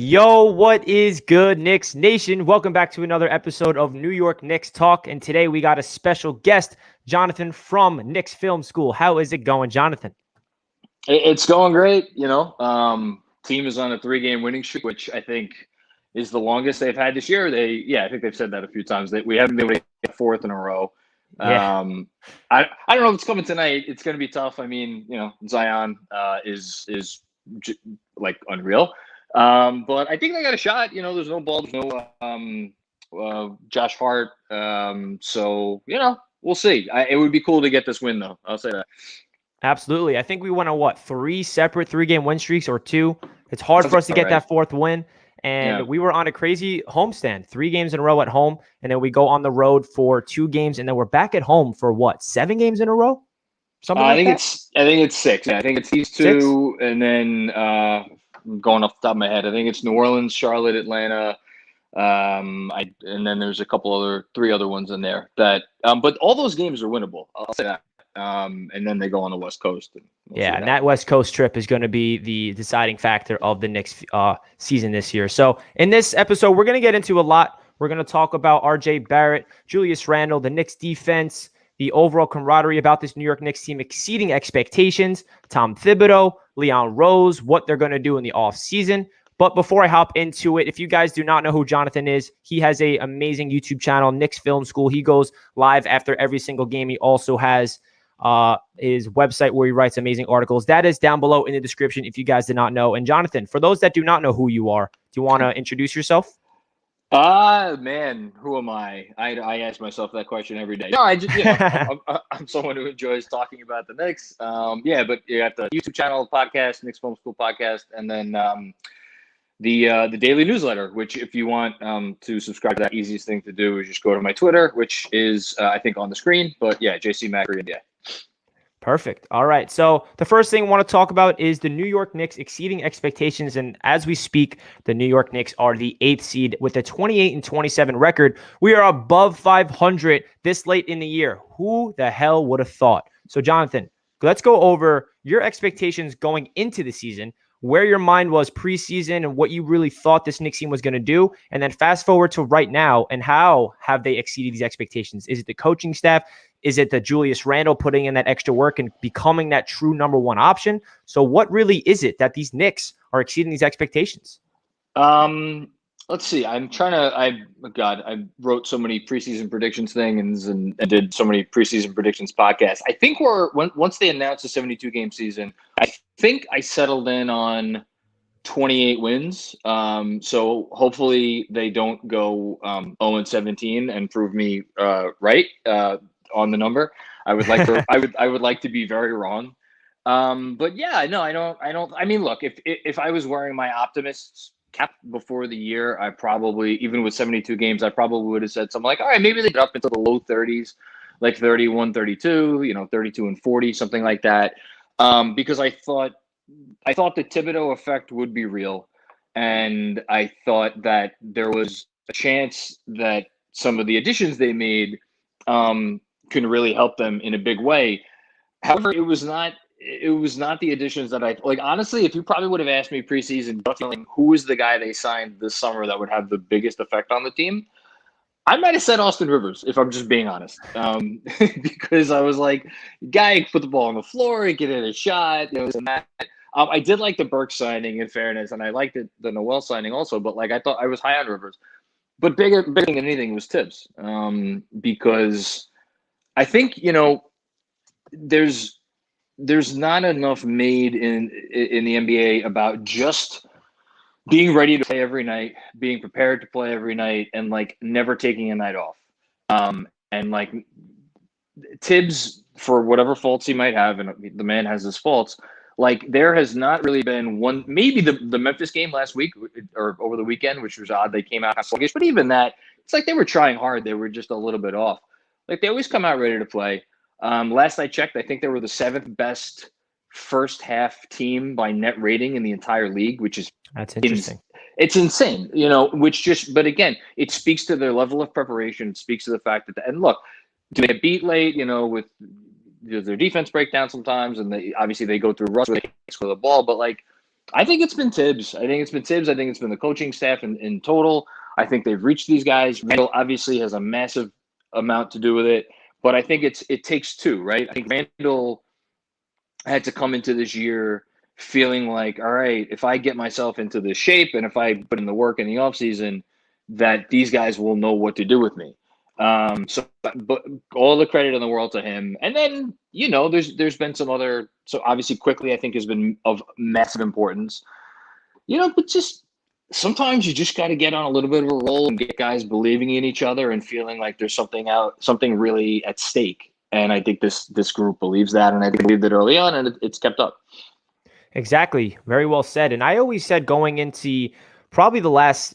Yo, what is good, Knicks Nation? Welcome back to another episode of New York Knicks Talk. And today we got a special guest, Jonathan from Knicks Film School. How is it going, Jonathan? It's going great. Team is on a 3-game winning streak, which I think is the longest they've had this year. I think they've said that a few times. We haven't been able to get fourth in a row. Yeah. I don't know if it's coming tonight. It's going to be tough. I mean, Zion is like unreal. But I think they got a shot. There's no ball, no Josh Hart. So we'll see. It would be cool to get this win, though. I'll say that. Absolutely. I think we went on, three separate 3-game win streaks or two. It's hard for us to get that fourth win. And we were on a crazy homestand, 3 games in a row at home. And then we go on the road for 2 games. And then we're back at home for 7 games in a row? Something like that? I think it's 6. Yeah, I think it's these 2. 6? And then going off the top of my head, I think it's New Orleans, Charlotte, Atlanta. And then there's 3 other ones in there that, but all those games are winnable. I'll say that. And then they go on the West Coast. And that West Coast trip is going to be the deciding factor of the Knicks season this year. So in this episode, we're going to get into a lot. We're going to talk about RJ Barrett, Julius Randle, the Knicks defense, the overall camaraderie about this New York Knicks team exceeding expectations, Tom Thibodeau, Leon Rose, what they're going to do in the offseason. But before I hop into it, if you guys do not know who Jonathan is, he has an amazing YouTube channel, Knicks Film School. He goes live after every single game. He also has his website where he writes amazing articles. That is down below in the description if you guys did not know. And Jonathan, for those that do not know who you are, do you want to introduce yourself? Man, who am I? I ask myself that question every day. No, I'm someone who enjoys talking about the Knicks. But you got the YouTube channel, podcast, Knicks Film School podcast, and then the daily newsletter, which if you want to subscribe to that, easiest thing to do is just go to my Twitter, which is I think on the screen. But yeah, JC Macri, NBA. Perfect. All right. So the first thing I want to talk about is the New York Knicks exceeding expectations. And as we speak, the New York Knicks are the 8th seed with a 28-27 record. We are above 500 this late in the year. Who the hell would have thought? So Jonathan, let's go over your expectations going into the season, where your mind was preseason and what you really thought this Knicks team was going to do. And then fast forward to right now, and how have they exceeded these expectations? Is it the coaching staff? Is it the Julius Randle putting in that extra work and becoming that true number 1 option? So what really is it that these Knicks are exceeding these expectations? Let's see. I wrote so many preseason predictions things and did so many preseason predictions podcasts. I think once they announced the 72-game season, I think I settled in on 28 wins. So hopefully they don't go 0-17 and prove me right on the number. I would like to. I would like to be very wrong. But yeah, no, I don't. I mean, look, if I was wearing my optimist's cap before the year, I probably, even with 72 games, I probably would have said something like, all right, maybe they get up into the low 30s, like 31, 32, 32 and 40, something like that. Because I thought the Thibodeau effect would be real. And I thought that there was a chance that some of the additions they made can really help them in a big way. However, it was not the additions that I like. Honestly, if you probably would have asked me preseason, feeling who is the guy they signed this summer that would have the biggest effect on the team, I might have said Austin Rivers, if I'm just being honest, because I was like, guy put the ball on the floor, he get in a shot, and that. I did like the Burke signing, in fairness, and I liked the Noel signing also. But I thought I was high on Rivers, but bigger than anything was Thibs, because I think there's not enough made in the NBA about just being ready to play every night, being prepared to play every night, and never taking a night off. And Thibs, for whatever faults he might have, and the man has his faults, there has not really been one, maybe the Memphis game last week or over the weekend, which was odd. They came out sluggish, but even that, it's they were trying hard. They were just a little bit off. They always come out ready to play. Last I checked, I think they were the 7th best first half team by net rating in the entire league, which is that's interesting. It's insane, but again, it speaks to their level of preparation. It speaks to the fact that, and look, do they get beat late, with their defense breakdown sometimes, and obviously they go through rush where they can't score the ball, but I think it's been Thibs. I think it's been the coaching staff in total. I think they've reached these guys. Randle obviously has a massive amount to do with it, but I think it takes two, right? I think Randle had to come into this year feeling like, all right, if I get myself into this shape and if I put in the work in the offseason, that these guys will know what to do with me. But all the credit in the world to him. And then, there's been some other, so obviously quickly, I think has been of massive importance, but just sometimes you just got to get on a little bit of a roll and get guys believing in each other and feeling like there's something really at stake. And I think this group believes that, and I believed it early on, and it's kept up. Exactly. Very well said. And I always said going into probably the last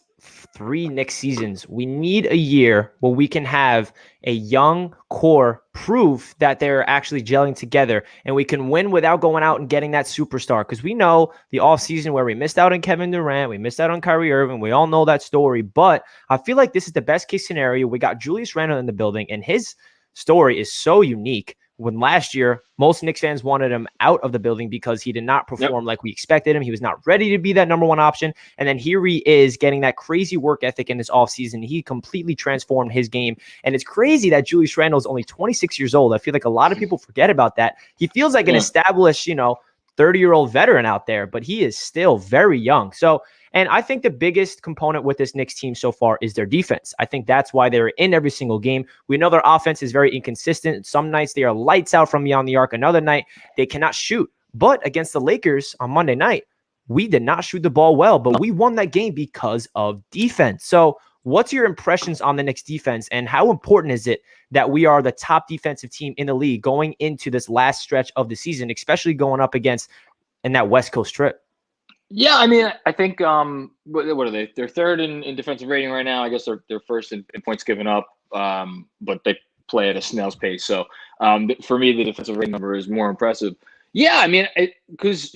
3 Knicks seasons, we need a year where we can have a young core prove that they're actually gelling together and we can win without going out and getting that superstar. Because we know the offseason where we missed out on Kevin Durant, we missed out on Kyrie Irving. We all know that story. But I feel like this is the best case scenario. We got Julius Randle in the building, and his story is so unique. When last year, most Knicks fans wanted him out of the building because he did not perform like we expected him. He was not ready to be that number one option. And then here he is getting that crazy work ethic in this offseason. He completely transformed his game. And it's crazy that Julius Randle is only 26 years old. I feel like a lot of people forget about that. He feels like an established, 30-year-old veteran out there, but he is still very young. And I think the biggest component with this Knicks team so far is their defense. I think that's why they're in every single game. We know their offense is very inconsistent. Some nights they are lights out from beyond the arc. Another night they cannot shoot. But against the Lakers on Monday night, we did not shoot the ball well, but we won that game because of defense. So what's your impressions on the Knicks defense, and how important is it that we are the top defensive team in the league going into this last stretch of the season, especially going up against in that West Coast trip? Yeah, I mean, I think what are they? They're third in defensive rating right now. I guess they're first in points given up, but they play at a snail's pace. So for me, the defensive rating number is more impressive. Yeah, I mean, because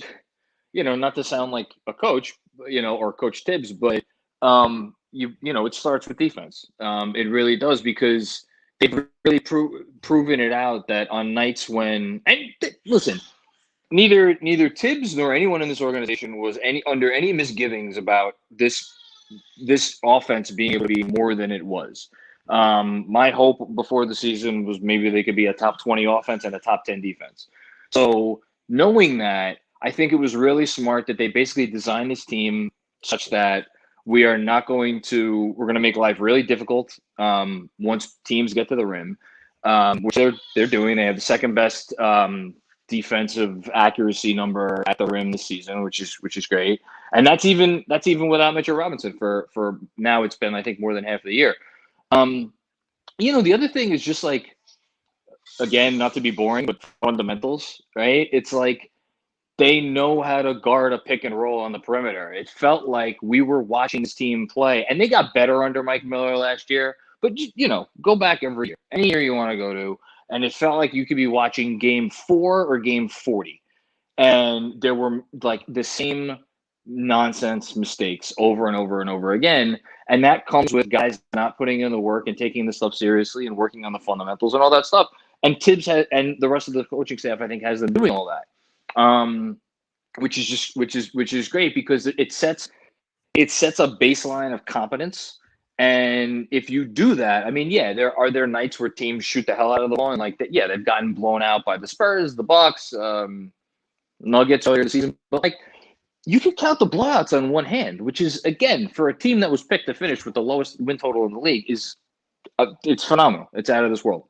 not to sound like a coach, or Coach Thibs, but it starts with defense. It really does, because they've really proven it out that on nights when, and listen. Neither Thibs nor anyone in this organization was under any misgivings about this offense being able to be more than it was. My hope before the season was maybe they could be a top 20 offense and a top 10 defense. So knowing that, I think it was really smart that they basically designed this team such that we're going to make life really difficult once teams get to the rim, which they're doing. They have the second best defensive accuracy number at the rim this season, which is great. And that's even without Mitchell Robinson for now. It's been, I think, more than half of the year. The other thing is just like, again, not to be boring, but fundamentals, right? It's like they know how to guard a pick and roll on the perimeter. It felt like we were watching this team play, and they got better under Mike Miller last year, but go back every year, any year you want to go to. And it felt like you could be watching game 4 or game 40. And there were like the same nonsense mistakes over and over and over again. And that comes with guys not putting in the work and taking the stuff seriously and working on the fundamentals and all that stuff. And Thibs and the rest of the coaching staff, I think, has them doing all that. Which is great, because it sets a baseline of competence. And if you do that, I mean, there are nights where teams shoot the hell out of the ball, and they've gotten blown out by the Spurs, the Bucks, Nuggets earlier this season. But you can count the blowouts on one hand, which is, again, for a team that was picked to finish with the lowest win total in the league, it's phenomenal. It's out of this world.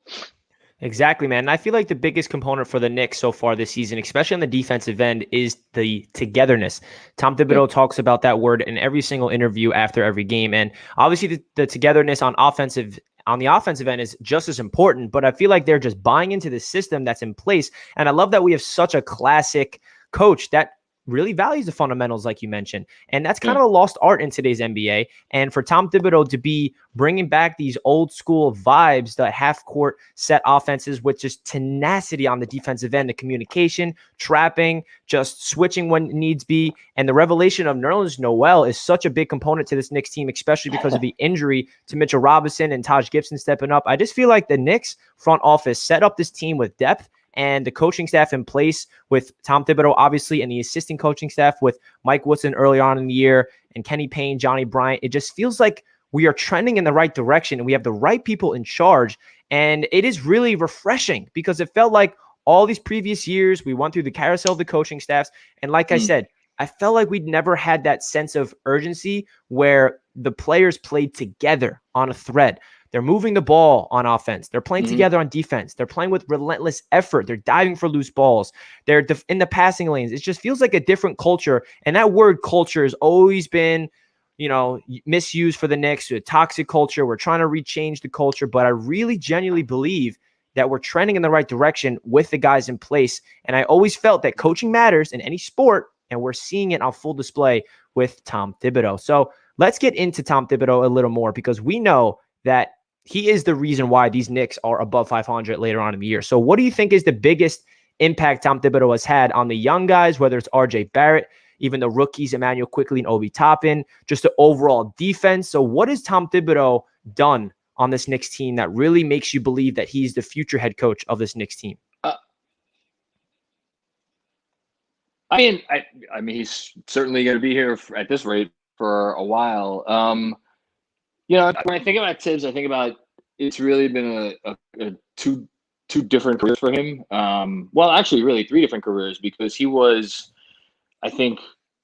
Exactly, man. And I feel like the biggest component for the Knicks so far this season, especially on the defensive end, is the togetherness. Tom Thibodeau talks about that word in every single interview after every game. And obviously the togetherness on the offensive end is just as important, but I feel like they're just buying into the system that's in place. And I love that we have such a classic coach that really values the fundamentals, like you mentioned. And that's kind of a lost art in today's NBA. And for Tom Thibodeau to be bringing back these old school vibes, the half court set offenses with just tenacity on the defensive end, the communication, trapping, just switching when needs be. And the revelation of Nerlens Noel is such a big component to this Knicks team, especially because of the injury to Mitchell Robinson and Taj Gibson stepping up. I just feel like the Knicks front office set up this team with depth and the coaching staff in place with Tom Thibodeau, obviously, and the assistant coaching staff with Mike Woodson early on in the year and Kenny Payne, Johnny Bryant, it just feels like we are trending in the right direction and we have the right people in charge. And it is really refreshing because it felt like all these previous years, we went through the carousel of the coaching staffs. And like I said, I felt like we'd never had that sense of urgency where the players played together on a thread. They're moving the ball on offense. They're playing together on defense. They're playing with relentless effort. They're diving for loose balls. They're in the passing lanes. It just feels like a different culture. And that word culture has always been, misused for the Knicks, a toxic culture. We're trying to rechange the culture, but I really genuinely believe that we're trending in the right direction with the guys in place. And I always felt that coaching matters in any sport, and we're seeing it on full display with Tom Thibodeau. So let's get into Tom Thibodeau a little more because we know that he is the reason why these Knicks are above 500 later on in the year. So what do you think is the biggest impact Tom Thibodeau has had on the young guys, whether it's RJ Barrett, even the rookies, Emmanuel Quickley and Obi Toppin, just the overall defense? So what has Tom Thibodeau done on this Knicks team that really makes you believe that he's the future head coach of this Knicks team? I mean, he's certainly going to be here at this rate for a while. When I think about Thibs, I think about it's really been a two different careers for him. Well, actually, really 3 different careers because he was, I think,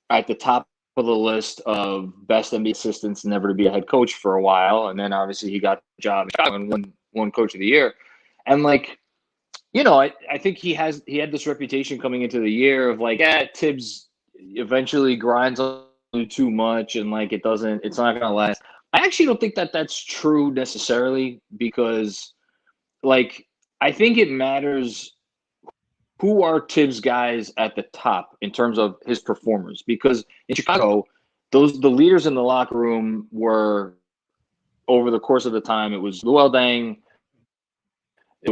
at the top of the list of best NBA assistants never to be a head coach for a while, and then obviously he got the job and won Coach of the Year, and I think he had this reputation coming into the year of Thibs eventually grinds on you too much and it's not gonna last. I actually don't think that that's true necessarily because I think it matters who are Thibs guys at the top in terms of his performers, because in Chicago, the leaders in the locker room were, over the course of the time, it was Luol Deng, it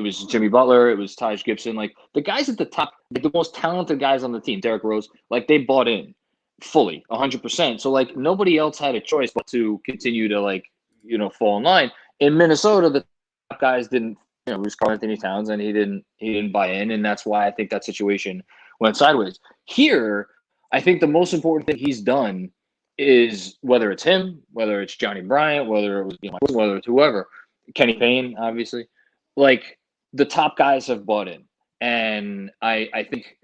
was Jimmy Butler, it was Taj Gibson, the guys at the top, the most talented guys on the team, Derrick Rose, they bought in fully 100%. So nobody else had a choice but to continue to fall in line. In Minnesota, the top guys didn't. It was Karl Anthony Towns, and he didn't buy in, and that's why I think that situation went sideways. Here, I think the most important thing he's done is, whether it's him, whether it's Johnny Bryant, whether it was whether it's whoever, Kenny Payne, obviously, the top guys have bought in, and I think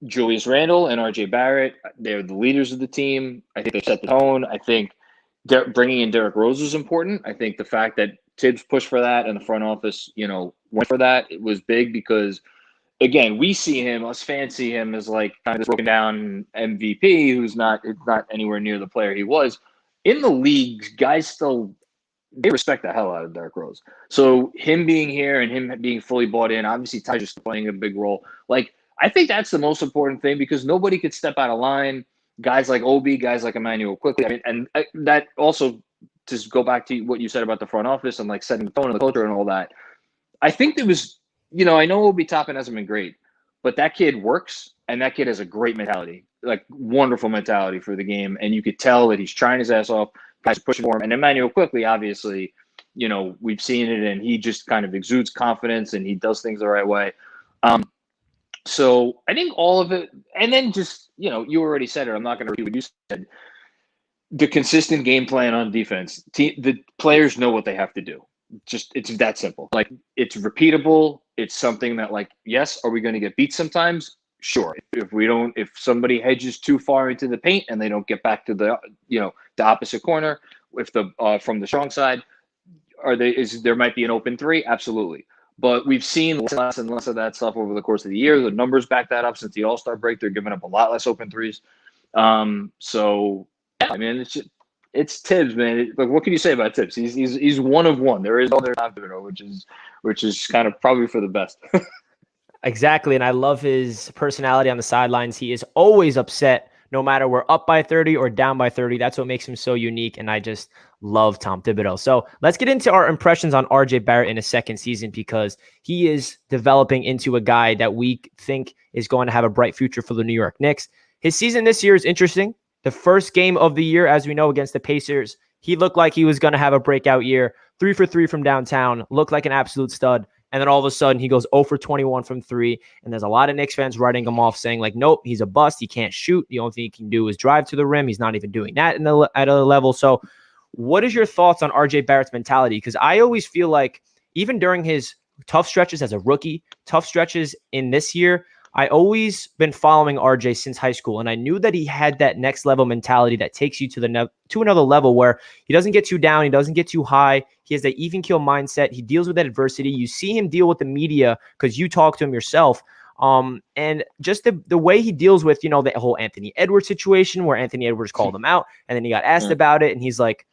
Julius Randle and RJ Barrett, they're the leaders of the team. I think they set the tone. I think bringing in Derrick Rose was important. I think the fact that Thibs pushed for that and the front office, went for that, it was big because, again, us fans see him as kind of this broken down MVP who's not anywhere near the player he was. In the league, guys they respect the hell out of Derrick Rose. So him being here and him being fully bought in, obviously Taj is playing a big role. I think that's the most important thing because nobody could step out of line. Guys like Obi, guys like Emmanuel Quickley. And that also, to go back to what you said about the front office and setting the tone and the culture and all that, I think there was, I know Obi Toppin hasn't been great, but that kid works and that kid has a great mentality, wonderful mentality for the game. And you could tell that he's trying his ass off, guys are pushing for him. And Emmanuel Quickley, obviously, we've seen it and he just kind of exudes confidence and he does things the right way. So I think all of it, and then just, you already said it, I'm not going to repeat what you said. The consistent game plan on defense, the players know what they have to do. It's that simple. It's repeatable. It's something that yes, are we going to get beat sometimes? Sure. If somebody hedges too far into the paint and they don't get back to the opposite corner, from the strong side, there might be an open 3? Absolutely. But we've seen less and less of that stuff over the course of the year. The numbers back that up since the All-Star break. They're giving up a lot less open 3s. So yeah, I mean, it's Thibs, man. What can you say about Thibs? He's one of one. There is other Tom Thibodeau, which is kind of probably for the best. Exactly, and I love his personality on the sidelines. He is always upset, no matter we're up by 30 or down by 30. That's what makes him so unique, and I just love Tom Thibodeau. So let's get into our impressions on RJ Barrett in his second season because he is developing into a guy that we think is going to have a bright future for the New York Knicks. His season this year is interesting. The first game of the year, as we know, against the Pacers, he looked like he was going to have a breakout year. 3 for 3 from downtown, looked like an absolute stud. And then all of a sudden he goes 0 for 21 from 3. And there's a lot of Knicks fans writing him off saying like, nope, he's a bust. He can't shoot. The only thing he can do is drive to the rim. He's not even doing that at a level. So what is your thoughts on RJ Barrett's mentality? Because I always feel like even during his tough stretches as a rookie, tough stretches in this year, I always been following RJ since high school, and I knew that he had that next level mentality that takes you to to another level where he doesn't get too down, he doesn't get too high. He has that even keel mindset. He deals with that adversity. You see him deal with the media because you talk to him yourself. And just the way he deals with, the whole Anthony Edwards situation where Anthony Edwards called him out, and then he got asked about it, and he's like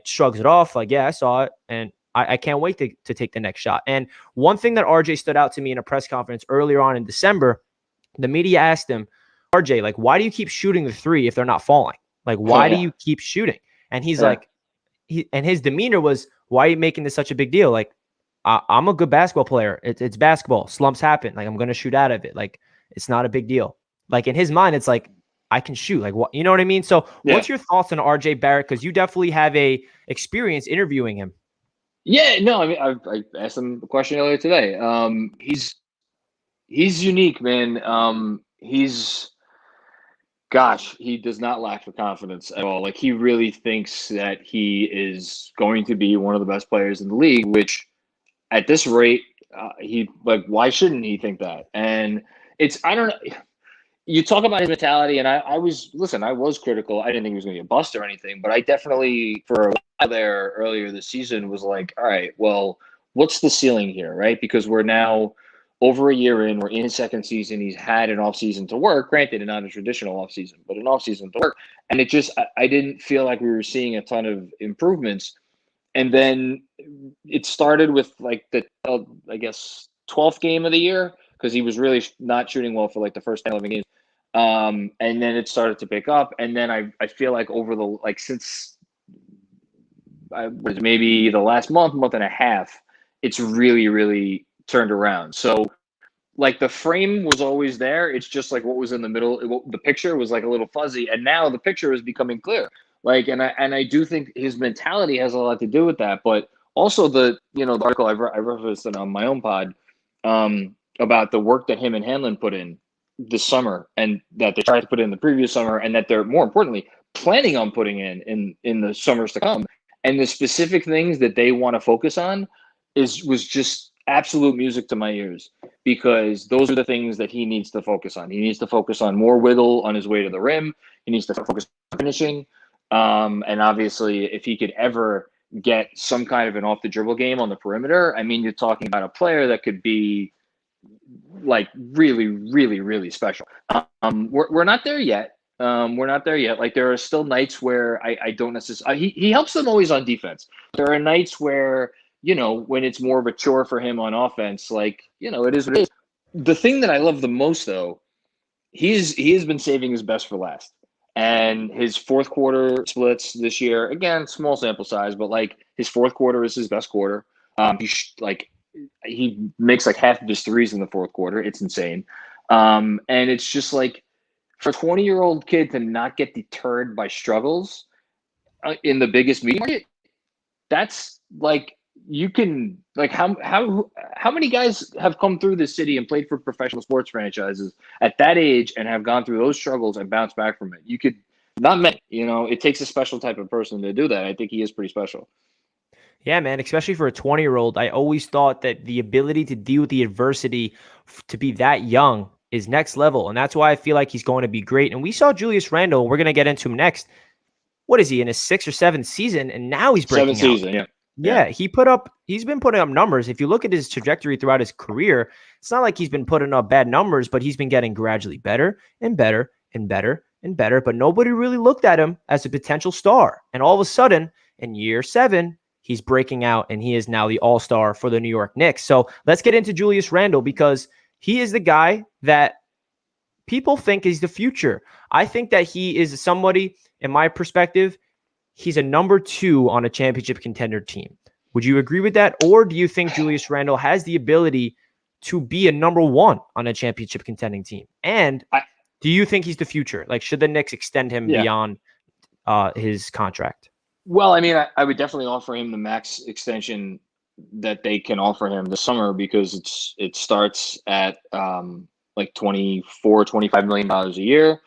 shrugs it off, like, yeah, I saw it, and I can't wait to take the next shot. And one thing that RJ stood out to me in a press conference earlier on in December, the media asked him, RJ, like, why do you keep shooting the three if they're not falling? Like, why do you keep shooting? And he's like, and his demeanor was, why are you making this such a big deal? Like, I'm a good basketball player. It's basketball. Slumps happen. Like, I'm going to shoot out of it. Like, it's not a big deal. Like, in his mind, it's like, I can shoot. Like, what, you know what I mean? So what's your thoughts on RJ Barrett? Because you definitely have a experience interviewing him. Yeah, no, I mean, I asked him a question earlier today. He's unique, man. He does not lack for confidence at all. Like, he really thinks that he is going to be one of the best players in the league, which at this rate, why shouldn't he think that? And I don't know. You talk about his mentality, and I was critical. I didn't think he was going to be a bust or anything, but I definitely, for a while there earlier this season, was like, all right, well, what's the ceiling here, right? Because we're now over a year in, we're in his second season. He's had an offseason to work, granted, not a traditional offseason, but an offseason to work. And it just, I didn't feel like we were seeing a ton of improvements. And then it started with like the, I guess, 12th game of the year, because he was really not shooting well for like the first 11 games. And then it started to pick up. And then I feel like over the, like, since I was maybe the last month and a half, it's really, really turned around. So like the frame was always there. It's just like what was in the middle. The picture was like a little fuzzy, and now the picture is becoming clear. Like, and I do think his mentality has a lot to do with that, but also the article I referenced it on my own pod, about the work that him and Hanlon put in this summer, and that they tried to put in the previous summer, and that they're, more importantly, planning on putting in the summers to come. And the specific things that they want to focus on was just absolute music to my ears, because those are the things that he needs to focus on. He needs to focus on more wiggle on his way to the rim. He needs to focus on finishing. And obviously, if he could ever get some kind of an off the dribble game on the perimeter, I mean, you're talking about a player that could be like really, really, really special. We're not there yet. We're not there yet. Like, there are still nights where I don't necessarily, he helps them always on defense. There are nights where, when it's more of a chore for him on offense, like, it is what it is. The thing that I love the most, though, he has been saving his best for last. And his fourth quarter splits this year, again, small sample size, but like his fourth quarter is his best quarter. He makes like half of his threes in the fourth quarter. It's insane. And it's just like, for a 20-year-old kid to not get deterred by struggles in the biggest media market, that's like, you can, like, how many guys have come through this city and played for professional sports franchises at that age and have gone through those struggles and bounced back from it? You could, not many, it takes a special type of person to do that. I think he is pretty special. Yeah, man, especially for a 20-year-old. I always thought that the ability to deal with the adversity to be that young is next level. And that's why I feel like he's going to be great. And we saw Julius Randle, we're going to get into him next. What is he, in his 6th or 7th season? And now he's breaking out. 7th season, yeah. Yeah, he's been putting up numbers. If you look at his trajectory throughout his career, it's not like he's been putting up bad numbers, but he's been getting gradually better and better and better and better. But nobody really looked at him as a potential star. And all of a sudden, in year 7, he's breaking out, and he is now the all-star for the New York Knicks. So let's get into Julius Randle, because he is the guy that people think is the future. I think that he is somebody, in my perspective, he's a number 2 on a championship contender team. Would you agree with that? Or do you think Julius Randle has the ability to be a number 1 on a championship contending team? And do you think he's the future? Like, should the Knicks extend him beyond his contract? Well, I mean, I would definitely offer him the max extension that they can offer him this summer, because it starts at like $24-25 million a year.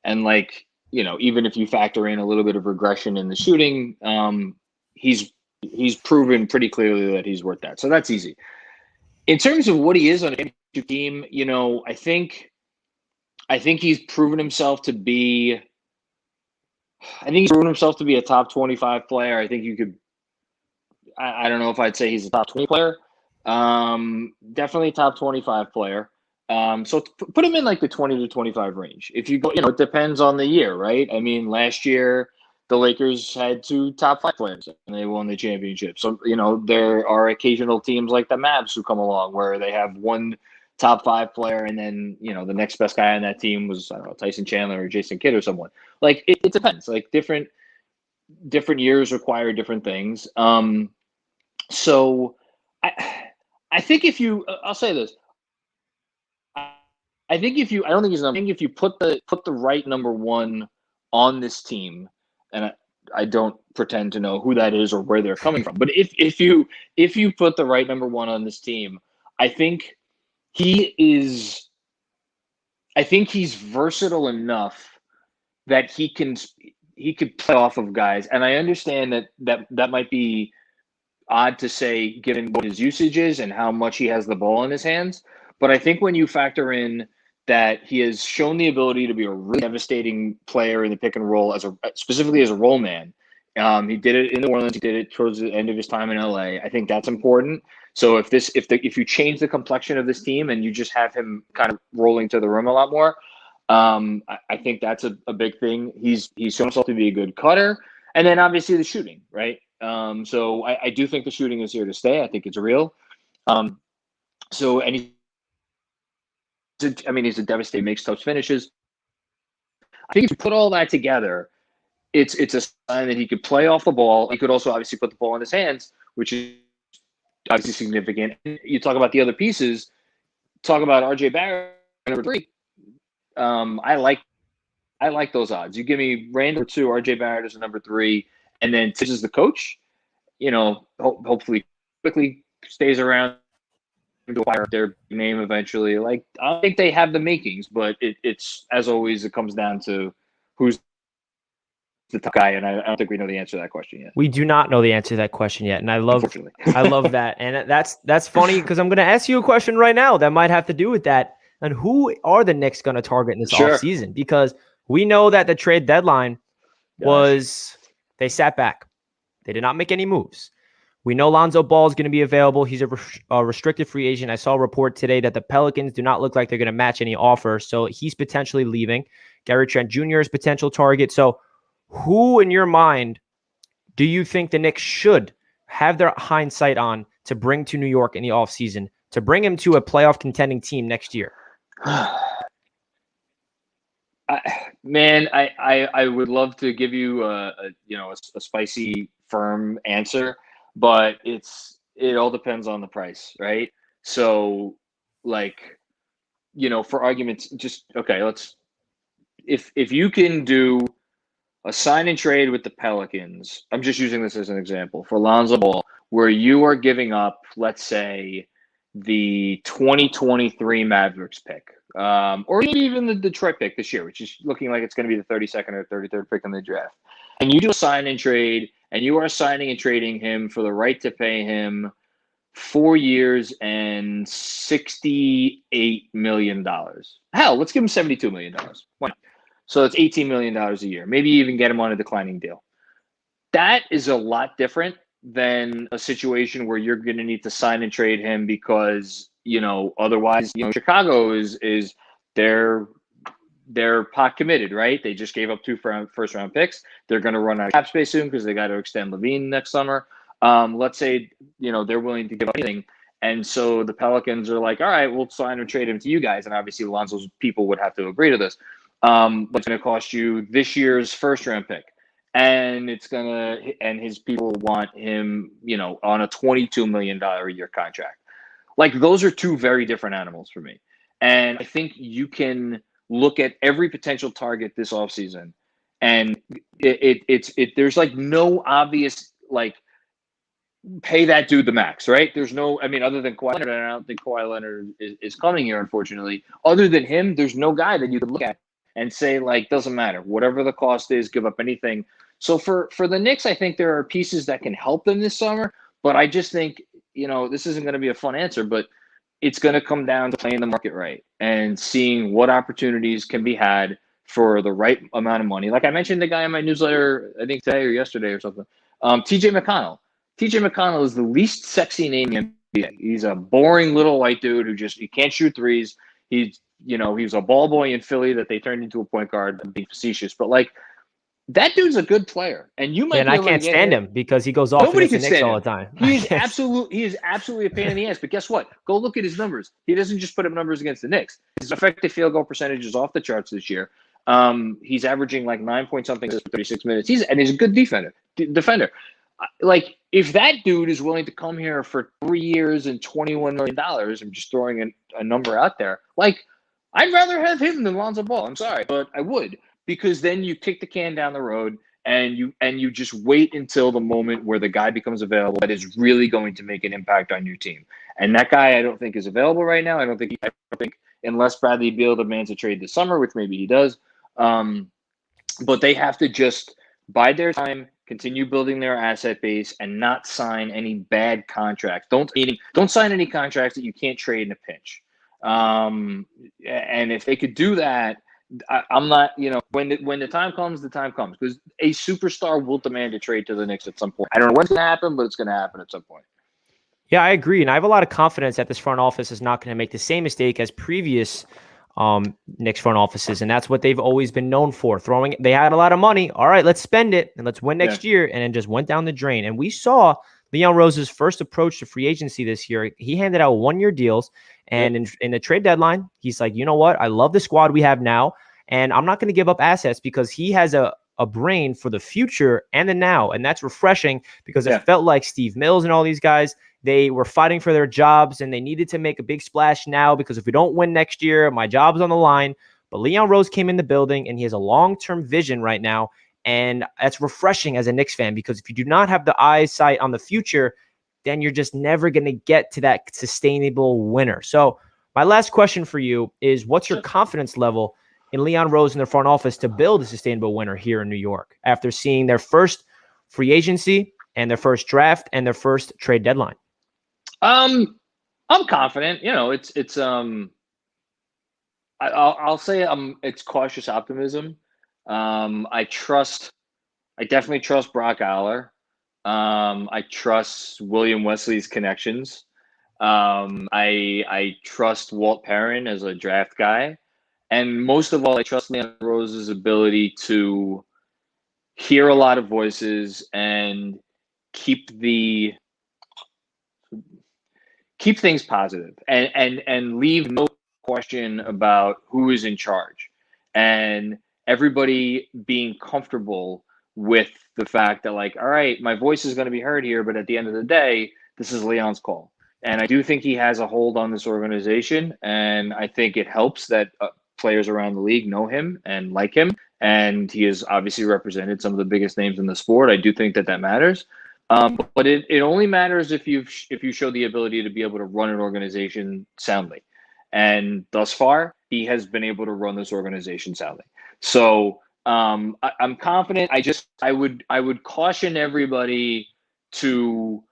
And like, even if you factor in a little bit of regression in the shooting, he's proven pretty clearly that he's worth that. So that's easy. In terms of what he is on a championship team, I think he's proven himself to be a top 25 player. I think you could, I don't know if I'd say he's a top 20 player. Definitely a top 25 player. So put him in like the 20 to 25 range. If you go, it depends on the year, right? I mean, last year the Lakers had 2 top 5 players and they won the championship. So, there are occasional teams like the Mavs who come along where they have 1 top 5 player, and then, the next best guy on that team was, I don't know, Tyson Chandler or Jason Kidd or someone. Like, it depends. Like, different years require different things. So I think I'll say this. I think if you put the right number 1 on this team, and I don't pretend to know who that is or where they're coming from, but if you put the right number 1 on this team, I think he's versatile enough that he could play off of guys. And I understand that might be odd to say given what his usage is and how much he has the ball in his hands. But I think when you factor in that he has shown the ability to be a really devastating player in the pick and roll, specifically as a roll man. He did it in New Orleans. He did it towards the end of his time in LA. I think that's important. So if you change the complexion of this team and you just have him kind of rolling to the rim a lot more, I think that's a big thing. He's shown himself to be a good cutter, and then obviously the shooting, right? So I do think the shooting is here to stay. I think it's real. He's a devastating, makes tough finishes. I think if you put all that together, it's a sign that he could play off the ball. He could also obviously put the ball in his hands, which is obviously significant. You talk about the other pieces. Talk about RJ Barrett, number 3. I like those odds. You give me Randle 2, RJ Barrett as a number 3, and then Thibs is the coach. Hopefully quickly stays around to acquire their name eventually. Like, I think they have the makings, but it's as always, it comes down to who's the top guy, and I don't think we know the answer to that question yet. We do not know the answer to that question yet, and I love that. And that's funny because I'm going to ask you a question right now that might have to do with that. And who are the Knicks going to target in this offseason? Because we know that the trade deadline was they sat back. They did not make any moves. We know Lonzo Ball is going to be available. He's a restricted free agent. I saw a report today that the Pelicans do not look like they're going to match any offer, so he's potentially leaving. Gary Trent Jr. is potential target. So who in your mind do you think the Knicks should have their hindsight on to bring to New York in the offseason, to bring him to a playoff contending team next year? I would love to give you a spicy, firm answer, but it all depends on the price, right? So, like, for arguments, just okay. If you can do a sign and trade with the Pelicans, I'm just using this as an example for Lonzo Ball, where you are giving up, let's say, the 2023 Mavericks pick, or even the Detroit pick this year, which is looking like it's going to be the 32nd or 33rd pick in the draft. And you do a sign and trade, and you are signing and trading him for the right to pay him 4 years and $68 million. Hell, let's give him $72 million. Why not? So that's $18 million a year. Maybe even get him on a declining deal. That is a lot different than a situation where you're going to need to sign and trade him because, otherwise, Chicago is they're pot committed, right? They just gave up 2 first round picks. They're going to run out of cap space soon because they got to extend Levine next summer. Let's say, they're willing to give up anything. And so the Pelicans are like, all right, we'll sign and trade him to you guys. And obviously Lonzo's people would have to agree to this. But it's going to cost you this year's first round pick. And his people want him, on a $22 million a year contract. Like, those are 2 very different animals for me. And I think you can look at every potential target this offseason, and there's like no obvious, like, pay that dude the max, right? There's no, I mean, other than Kawhi Leonard, and I don't think Kawhi Leonard is coming here, unfortunately. Other than him, there's no guy that you could look at and say, like, doesn't matter. Whatever the cost is, give up anything. So for the Knicks, I think there are pieces that can help them this summer. But I just think, this isn't going to be a fun answer, but it's going to come down to playing the market right and seeing what opportunities can be had for the right amount of money. Like I mentioned the guy in my newsletter, I think today or yesterday or something, TJ McConnell. TJ McConnell is the least sexy name in the NBA. He's a boring little white dude who he can't shoot threes. He was a ball boy in Philly that they turned into a point guard. I'm being facetious, but like that dude's a good player, and you might. And I can't stand him because he goes off Nobody against the can Knicks stand all him. the time. He is absolutely a pain in the ass. But guess what? Go look at his numbers. He doesn't just put up numbers against the Knicks. His effective field goal percentage is off the charts this year. He's averaging like 9 point something for 36 minutes. He's a good defender. Like if that dude is willing to come here for 3 years and $21 million, I'm just throwing a number out there. Like I'd rather have him than Lonzo Ball. I'm sorry, but I would, because then you kick the can down the road and you just wait until the moment where the guy becomes available that is really going to make an impact on your team. And that guy I don't think is available right now. I don't think unless Bradley Beal demands a trade this summer, which maybe he does. But they have to just bide their time, continue building their asset base, and not sign any bad contracts. Don't sign any contracts that you can't trade in a pinch. And if they could do that, I'm not, when the time comes, the time comes, because a superstar will demand a trade to the Knicks at some point. I don't know when it's going to happen, but it's going to happen at some point. Yeah, I agree. And I have a lot of confidence that this front office is not going to make the same mistake as previous Knicks front offices. And that's what they've always been known for. They had a lot of money. All right, let's spend it and let's win next year. And then just went down the drain. And we saw Leon Rose's first approach to free agency this year. He handed out 1-year deals. And in the trade deadline, he's like, you know what? I love the squad we have now. And I'm not going to give up assets, because he has a brain for the future and the now. And that's refreshing, because it felt like Steve Mills and all these guys, they were fighting for their jobs and they needed to make a big splash now, because if we don't win next year, my job's on the line. But Leon Rose came in the building and he has a long-term vision right now. And that's refreshing as a Knicks fan, because if you do not have the eyesight on the future, then you're just never going to get to that sustainable winner. So my last question for you is, what's your confidence level in Leon Rose and their front office to build a sustainable winner here in New York after seeing their first free agency and their first draft and their first trade deadline? I'm confident. I'll say it's cautious optimism. I definitely trust Brock Aller. I trust William Wesley's connections. I trust Walt Perrin as a draft guy. And most of all, I trust Leon Rose's ability to hear a lot of voices and keep things positive and leave no question about who is in charge, and everybody being comfortable with the fact that, like, all right, my voice is going to be heard here, but at the end of the day, this is Leon's call. And I do think he has a hold on this organization, and I think it helps that players around the league know him and like him, and he has obviously represented some of the biggest names in the sport. I do think that matters. But it only matters if you show the ability to be able to run an organization soundly. And thus far, he has been able to run this organization soundly. So I'm confident. I would caution everybody to,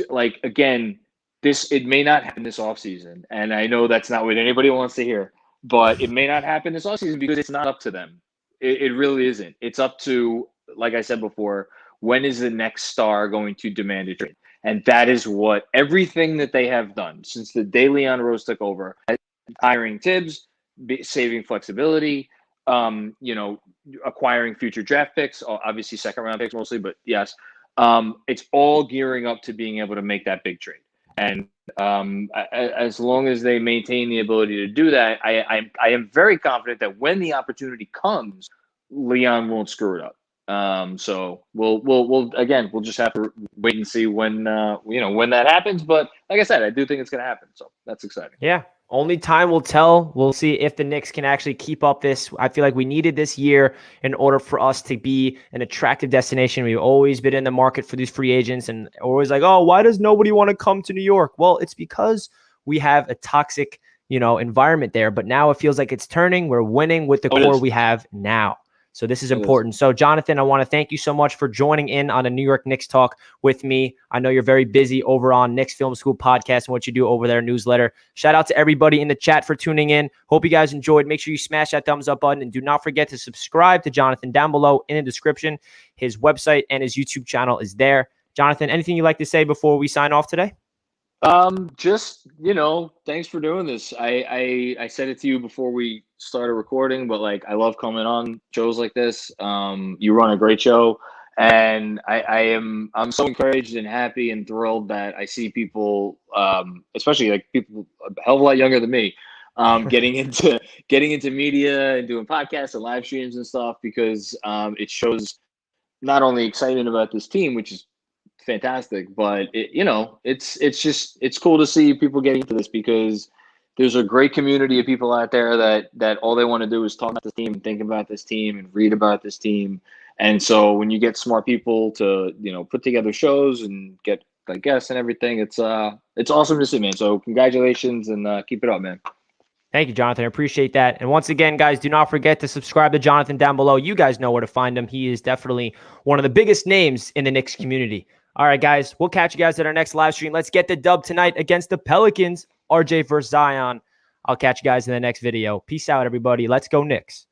like, again, it may not happen this offseason. And I know that's not what anybody wants to hear, but it may not happen this offseason because it's not up to them. It really isn't. It's up to, like I said before, when is the next star going to demand a trade? And that is what everything that they have done since the day Leon Rose took over, hiring Thibs, saving flexibility, acquiring future draft picks, obviously second round picks mostly, but yes, it's all gearing up to being able to make that big trade. And as long as they maintain the ability to do that, I am very confident that when the opportunity comes, Leon won't screw it up. So we'll just have to wait and see when that happens. But like I said, I do think it's going to happen. So that's exciting. Yeah. Only time will tell. We'll see if the Knicks can actually keep up this. I feel like we needed this year in order for us to be an attractive destination. We've always been in the market for these free agents and always like, oh, why does nobody want to come to New York? Well, it's because we have a toxic, environment there. But now it feels like it's turning. We're winning with the core we have now. So this is important. So, Jonathan, I want to thank you so much for joining in on a New York Knicks talk with me. I know you're very busy over on Knicks Film School podcast and what you do over there, newsletter. Shout out to everybody in the chat for tuning in. Hope you guys enjoyed. Make sure you smash that thumbs up button and do not forget to subscribe to Jonathan down below in the description. His website and his YouTube channel is there. Jonathan, anything you'd like to say before we sign off today? Just, thanks for doing this. I said it to you before we started recording, but like, I love coming on shows like this. You run a great show, and I'm so encouraged and happy and thrilled that I see people, especially like people a hell of a lot younger than me, getting into media and doing podcasts and live streams and stuff, because it shows not only excitement about this team, which is fantastic, but it's cool to see people getting into this, because there's a great community of people out there that all they want to do is talk about this team and think about this team and read about this team. And so when you get smart people to put together shows and get guests and everything, it's awesome to see, man. So congratulations, and keep it up, man. Thank you, Jonathan. I appreciate that. And once again, guys, do not forget to subscribe to Jonathan down below. You guys know where to find him. He is definitely one of the biggest names in the Knicks community. All right, guys, we'll catch you guys at our next live stream. Let's get the dub tonight against the Pelicans. RJ versus Zion. I'll catch you guys in the next video. Peace out, everybody. Let's go Knicks.